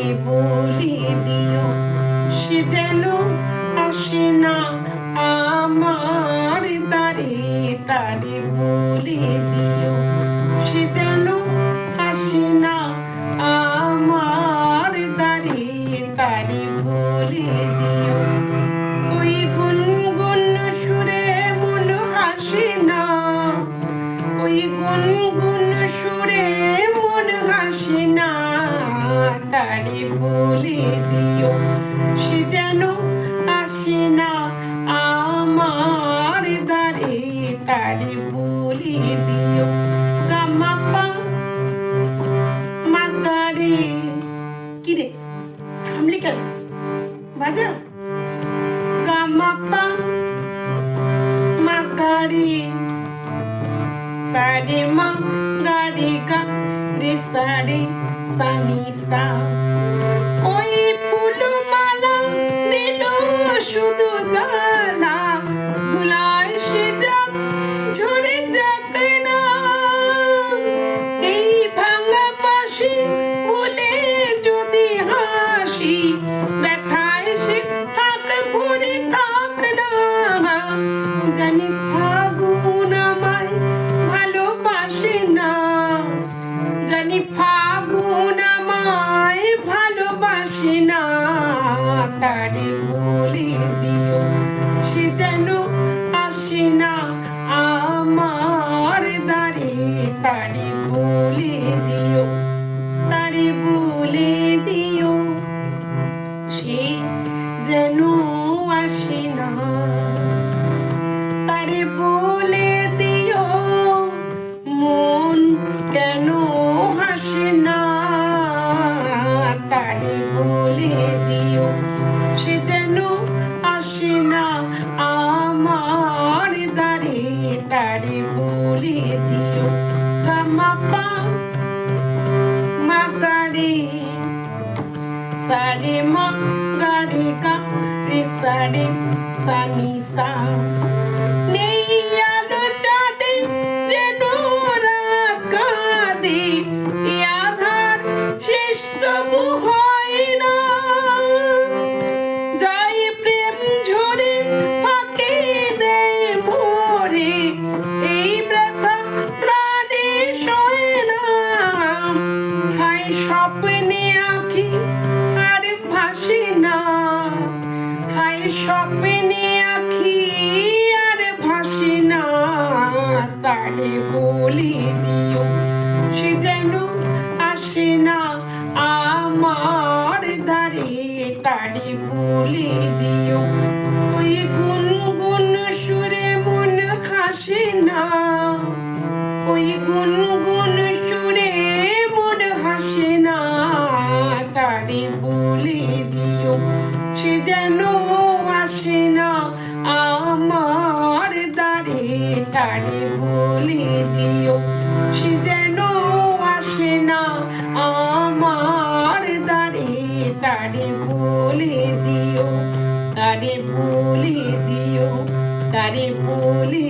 তারে বলে দিও সে যেন আসে না আমার দ্বারে। তারে বলে দিও সে যেন আসে না আমার দ্বারে। তারে বলে দিও ওই গুনগুন সুরে মন হাসে না, ওই গুনগুন সুরে মন হাসে না। তারে বলে দিও সে যেন আসে না আমার দ্বারে। তারে বলে দিও গামা পা মাকারে। কিরে থামলি কেন? বাজা গামা পা মাকারে সারে মা গারে গা রে সারে সানি সা। ওই ফুলমালা দিল শুধু জ্বালা, ধুলায় সে যাক ঝরে যাক না। এই ভাঙা বাঁশি বলে যদি হাসি, ব্যথায় সে থাক ভরে থাক না। জানি ফাগুন আমায় ভালোবাসে না, জানি ফাগুন আমায় ভালোবাসে না। তারে বলে দিও সে যেন আসে না আমার দ্বারে। তারে বলে দিও, তারে বলে দিও সে যেন আসে না। তারে বলে দিও মন কেন হাসে না। তারে বলে দিও সে যেন আসে না আমার দ্বারে। তারে বলে দিও গামা পা মাকারে সারে মা গারে গা রে সারে সানি সা। নেই আলো চাঁদে যেন রাত কাঁদে, এ আধার শেষ তবু হয় না। যাই প্রেম ঝরে ফাঁকে দেয় ভরে, এই ব্যথা প্রাণে সয় না। খাই স্বপ্নে আঁখি আর ভাসে না, হায় স্বপ্নে আঁখি আর ভাসে না। তারে বলে দিও সে যেন আসে না আমার দ্বারে। তারে বলে দিও ওই গুনগুন সুরে মন হাসে না, ওই গুনগুন সুরে মন হাসে না। তারে বলে দিও সে যেন আসে না আমার দ্বারে। তারে বলে দিও সে যেন আসে না আমার দ্বারে। তারে বলে দিও, তারে বলে দিও, তারে বলে